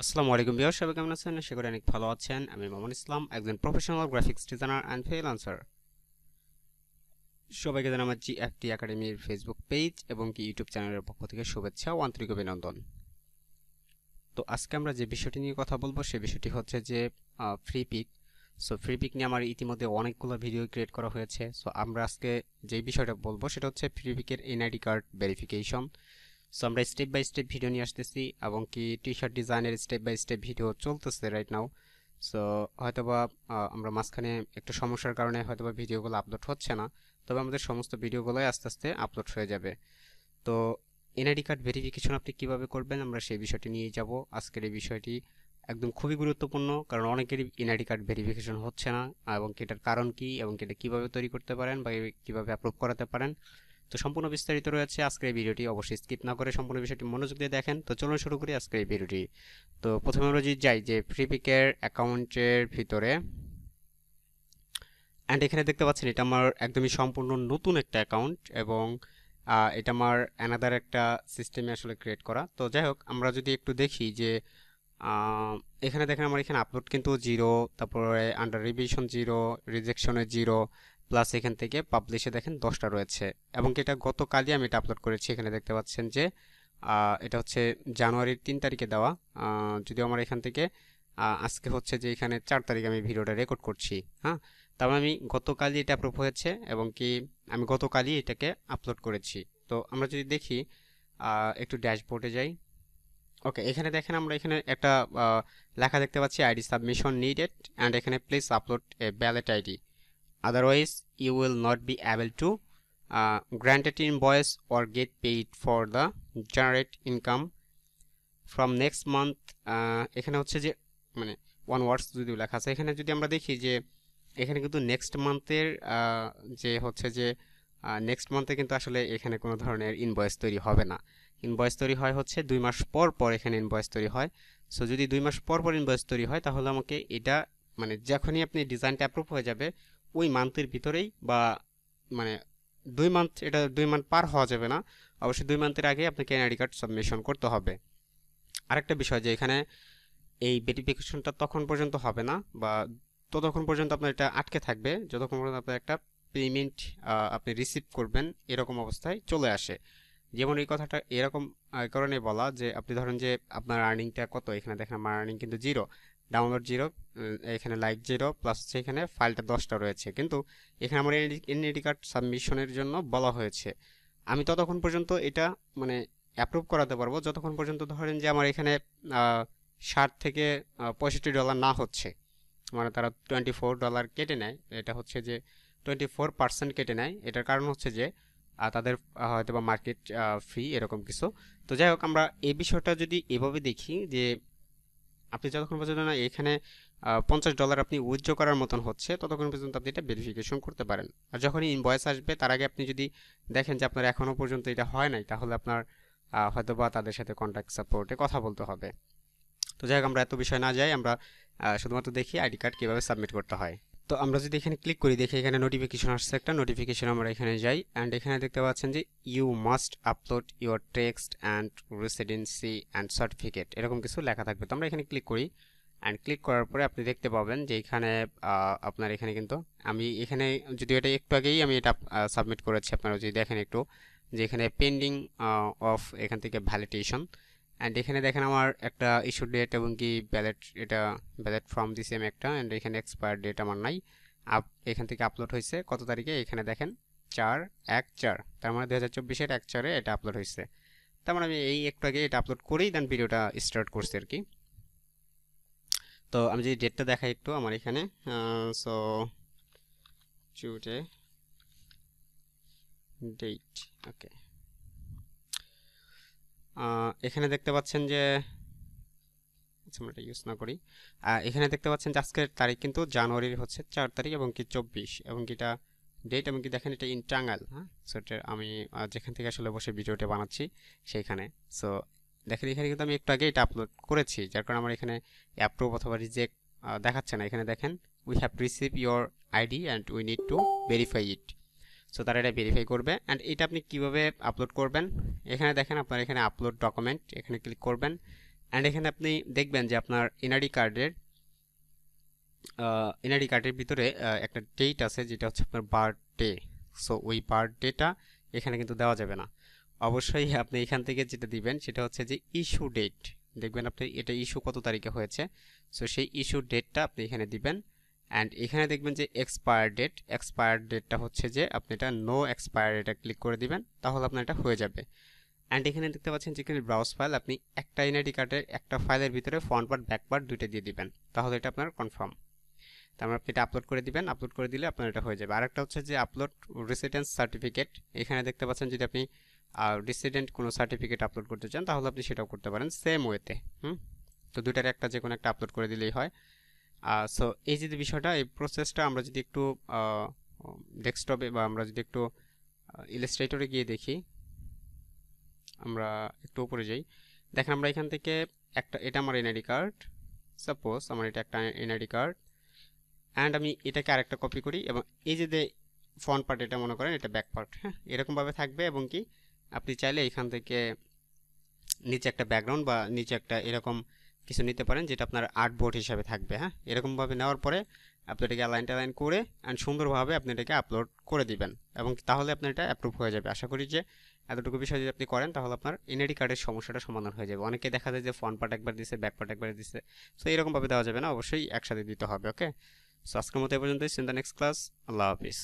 আসসালামু আলাইকুম ভিউয়ার, সবাই কেমন আছেন? আশা করি অনেক ভালো আছেন। আমি মামুন ইসলাম, একজন professional graphics designer and freelancer. সবাইকে জানাই আমার GFT একাডেমির ফেসবুক পেজ এবং কি ইউটিউব চ্যানেলের পক্ষ থেকে শুভেচ্ছা ও আন্তরিক অভিনন্দন। তো আজকে আমরা যে বিষয়টি নিয়ে কথা বলবো সেই বিষয়টি হচ্ছে যে ফ্রি পিক। ফ্রি পিক নিয়ে আমার ইতিমধ্যে অনেকগুলো ভিডিও ক্রিয়েট করা হয়েছে। আমরা আজকে যে বিষয়টা বলবো সেটা হচ্ছে ফ্রি পিকের এনআইডি কার্ড ভেরিফিকেশন। আমরা স্টেপ বাই স্টেপ ভিডিও নিয়ে আসতেছি এবং কি টি শার্ট ডিজাইনের স্টেপ বাই স্টেপ ভিডিও চলতেছে রাইট নাও। সো হয়তোবা আমরা মাঝখানে একটু সমস্যার কারণে হয়তোবা ভিডিওগুলো আপলোড হচ্ছে না, তবে আমাদের সমস্ত ভিডিওগুলোই আস্তে আস্তে আপলোড হয়ে যাবে। তো এনআইডি কার্ড ভেরিফিকেশন আপনি কিভাবে করবেন আমরা সেই বিষয়টি নিয়ে যাব। আজকের এই বিষয়টি একদম খুবই গুরুত্বপূর্ণ, কারণ অনেকেরই এনআইডি কার্ড ভেরিফিকেশন হচ্ছে না, এবং কি এটার কারণ কি এবং কি এটা কিভাবে তৈরি করতে পারেন বা কিভাবে অ্যাপ্রুভ করাতে পারেন। তো সম্পূর্ণ বিস্তারিত রয়েছে আজকের এই ভিডিওটি, অবশ্যই স্কিপ না করে সম্পূর্ণ বিষয়টি মনোযোগ দিয়ে দেখেন। তো চলুন শুরু করি আজকের এই ভিডিওটি। তো প্রথমে আমরা যদি যাই যে ফ্রিপিকের অ্যাকাউন্টের ভিতরে, অ্যান্ড এখানে দেখতে পাচ্ছেন এটা আমার একদমই সম্পূর্ণ নতুন একটা অ্যাকাউন্ট, এবং এটা আমার অ্যানাদার একটা সিস্টেমে আসলে ক্রিয়েট করা। তো যাই হোক, আমরা যদি একটু দেখি যে এখানে দেখেন আমার এখানে আপলোড কিন্তু জিরো, তারপরে আন্ডার রিভিশন জিরো, রিজেকশনে জিরো, প্লাস এখান থেকে পাবলিশে দেখেন 10টা রয়েছে, এবং এটা গতকালই আমি এটা আপলোড করেছি। এখানে দেখতে পাচ্ছেন যে এটা হচ্ছে জানুয়ারির 3 তারিখে দেওয়া। যদিও আমার এখান থেকে আজকে হচ্ছে যে এখানে 4 তারিখে আমি ভিডিওটা রেকর্ড করছি। হ্যাঁ, তারপর আমি গতকালই এটা অ্যাপ্রুভ হয়েছে এবং কি আমি গতকালই এটাকে আপলোড করেছি। তো আমরা যদি দেখি একটু ড্যাশবোর্ডে যাই। ওকে, এখানে দেখেন আমরা এখানে একটা লেখা দেখতে পাচ্ছি, আইডি সাবমিশন নিডেড, অ্যান্ড এখানে please upload a valid ID, otherwise you will not be able to granted invoice or get paid for the generate income from next month. এখানে হচ্ছে যে মানে ওয়ান ওয়ার্ডস যদি লেখা আছে, এখানে যদি আমরা দেখি যে এখানে কিন্তু নেক্সট মান্থের যে হচ্ছে যে নেক্সট মান্থে কিন্তু আসলে এখানে কোনো ধরনের ইনভয়েস তৈরি হবে না। ইনভয়েস তৈরি হয় হচ্ছে 2 মাস পর পর এখানে ইনভয়েস তৈরি হয়। সো যদি 2 মাস পর পর ইনভয়েস তৈরি হয় তাহলে আমাকে এটা মানে যখনই আপনি ডিজাইনটা অ্যাপ্রুভ হয়ে যাবে ওই মান্থের ভিতরেই, বা মানে 2 মান্থ, এটা 2 মান্থ পার হওয়া যাবে না, অবশ্যই 2 মান্থের আগে আপনাকে এনআইডি কার্ড সাবমিশন করতে হবে। আরেকটা বিষয় যে এখানে এই ভেরিফিকেশনটা তখন পর্যন্ত হবে না, বা ততক্ষণ পর্যন্ত আপনার এটা আটকে থাকবে যতক্ষণ পর্যন্ত আপনার একটা পেমেন্ট আপনি রিসিভ করবেন এরকম অবস্থায় চলে আসে। যেমন এই কথাটা এরকম কারণে বলা যে আপনি ধরেন যে আপনার আর্নিংটা কত, এখানে দেখেন আমার আর্নিং কিন্তু জিরো, ডাউনলোড জিরো, এখানে লাইক জিরো, প্লাস হচ্ছে এখানে ফাইলটা 10টা রয়েছে, কিন্তু এখানে আমার এনআইডি কার্ড সাবমিশনের জন্য বলা হয়েছে। আমি ততক্ষণ পর্যন্ত এটা মানে অ্যাপ্রুভ করাতে পারবো যতক্ষণ পর্যন্ত ধরেন যে আমার এখানে 60 থেকে 65 ডলার না হচ্ছে, মানে তারা $24 কেটে নেয়। এটা হচ্ছে যে 24% কেটে নেয়। এটার কারণ হচ্ছে যে তাদের হয়তো বা মার্কেট ফি এরকম কিছু। তো যাই হোক, আমরা এই বিষয়টা যদি এভাবে দেখি যে আপনি যতক্ষণ পর্যন্ত না এখানে $50 আপনি উইথড্র করার মতন হচ্ছে ততক্ষণ পর্যন্ত আপনি এটা ভেরিফিকেশন করতে পারেন। আর যখনই ইনভয়েস আসবে তার আগে আপনি যদি দেখেন যে আপনার এখনো পর্যন্ত এটা হয় নাই, তাহলে আপনার হয়তো বা তাদের সাথে কন্ট্যাক্ট সাপোর্টে কথা বলতে হবে। তো যাই হোক, আমরা এত বিষয় না যাই, আমরা শুধুমাত্র দেখি আইডি কার্ড কীভাবে সাবমিট করতে হয়। তো আমরা যদি এখানে ক্লিক করি, দেখি এখানে নোটিফিকেশন আসছে, একটা নোটিফিকেশন, আমরা এখানে যাই, অ্যান্ড এখানে দেখতে পাচ্ছেন যে you must upload your tax and residency and certificate, এরকম কিছু লেখা থাকবে। তো আমরা এখানে ক্লিক করি, অ্যান্ড ক্লিক করার পরে আপনি দেখতে পাবেন যে এখানে আপনার এখানে কিন্তু আমি এখানে যদিও এটা একটু আগেই আমি এটা সাবমিট করেছি, আপনারা যদি দেখেন একটু যে এখানে পেন্ডিং অফ এখান থেকে ভ্যালিডেশন, অ্যান্ড এখানে দেখেন আমার একটা ইস্যু ডেট এবং কি ব্যালেট, এটা ব্যালেট ফর্ম দিছি আমি একটা, অ্যান্ড এখানে এক্সপায়ার ডেট আমার নাই। এখান থেকে আপলোড হয়েছে কত তারিখে, এখানে দেখেন 4/1/4, তার মানে 2024-এর 1/4-এ এটা আপলোড হয়েছে। তার মানে আমি এই একটু আগে এটা আপলোড করেই দেন ভিডিওটা স্টার্ট করছি আর কি। তো আমি যদি ডেটটা দেখাই একটু আমার এখানে, সো টুডে ডেট, ওকে, এখানে দেখতে পাচ্ছেন যে আমরা এটা ইউজ না করি। এখানে দেখতে পাচ্ছেন যে আজকের তারিখ কিন্তু জানুয়ারির হচ্ছে 4 তারিখ এবং কি 24, এবং কি এটা ডেট, এবং কি দেখেন এটা ইন্টাঙ্গাল। হ্যাঁ, সো এটা আমি যেখান থেকে আসলে বসে ভিডিওটা বানাচ্ছি সেইখানে। সো দেখেন এখানে কিন্তু আমি একটু আগে এটা আপলোড করেছি, যার কারণে আমার এখানে অ্যাপ্রুভ অথবা রিজেক্ট দেখাচ্ছে না। এখানে দেখেন we have receive your ID and we need to verify it. So তারা এটা ভেরিফাই করবে, অ্যান্ড এটা আপনি কিভাবে আপলোড করবেন, এখানে দেখেন আপনার এখানে আপলোড ডকুমেন্ট, এখানে ক্লিক করবেন, অ্যান্ড এখানে আপনি দেখবেন যে আপনার এনআইডি কার্ডের ভিতরে একটা ডেট আছে যেটা হচ্ছে আপনার বার্থডে। সো ওই বার্থডেটা এখানে কিন্তু দেওয়া যাবে না। অবশ্যই আপনি এখান থেকে যেটা দিবেন সেটা হচ্ছে যে ইস্যু ডেট। দেখবেন আপনি এটা ইস্যু কত তারিখে হয়েছে, সো সেই ইস্যু ডেটটা আপনি এখানে দিবেন। অ্যান্ড এখানে দেখবেন যে এক্সপায়ার ডেটটা হচ্ছে যে আপনি এটা নো এক্সপায়ার এটা ক্লিক করে দিবেন, তাহলে আপনার এটা হয়ে যাবে। অ্যান্ড এখানে দেখতে পাচ্ছেন যে এখানে ব্রাউজ ফাইল, আপনি একটা এনআইডি কার্ডের একটা ফাইলের ভিতরে ফ্রন্ট পার্ট ব্যাক পার্ট দুইটা দিয়ে দিবেন, তাহলে এটা আপনার কনফার্ম। তারপর আপনি এটা আপলোড করে দিবেন, আপলোড করে দিলে আপনার এটা হয়ে যাবে। আরেকটা হচ্ছে যে আপলোড রেসিডেন্স সার্টিফিকেট। এখানে দেখতে পাচ্ছেন যদি আপনি রেসিডেন্ট কোনো সার্টিফিকেট আপলোড করতে চান তাহলে আপনি সেটাও করতে পারেন সেম ওয়েতে। তো দুইটার একটা যে কোনো একটা আপলোড করে দিলেই হয়। সো এই যে বিষয়টা, এই প্রসেসটা আমরা যদি একটু ডেস্কটপে বা আমরা যদি একটু ইলাস্ট্রেটরে গিয়ে দেখি, আমরা একটু উপরে যাই, দেখেন আমরা এখান থেকে এটা আমার এনআইডি কার্ড, সাপোজ আমার এটা একটা এনআইডি কার্ড, অ্যান্ড আমি এটাকে আরেকটা কপি করি এবং এই যে ফ্রন্ট পার্ট এটা মনে করেন এটা ব্যাক পার্ট, হ্যাঁ এরকমভাবে থাকবে। এবং কি আপনি চাইলে এখান থেকে নিচে একটা ব্যাকগ্রাউন্ড বা নিচে একটা এরকম কিছু নিতে পারেন যেটা আপনার আর্টবোর্ড হিসাবে থাকবে। হ্যাঁ এরকমভাবে নেওয়ার পরে আপনি এটাকে অ্যালাইন করে অ্যান্ড সুন্দরভাবে আপনি এটাকে আপলোড করে দিবেন এবং তাহলে আপনার এটা অ্যাপ্রুভ হয়ে যাবে। আশা করি যে এতটুকু বিষয় যদি আপনি করেন তাহলে আপনার এনআইডি কার্ডের সমস্যাটা সমাধান হয়ে যাবে। অনেকে দেখা যায় যে ফ্রন্ট পার্ট একবার দিছে, ব্যাক পার্ট একবার দিছে, সো এরকমভাবে দেওয়া যাবে না, অবশ্যই একসাথে দিতে হবে। ওকে, সো আজকের মতো এই পর্যন্তই। See in the next class. আল্লাহ হাফিজ।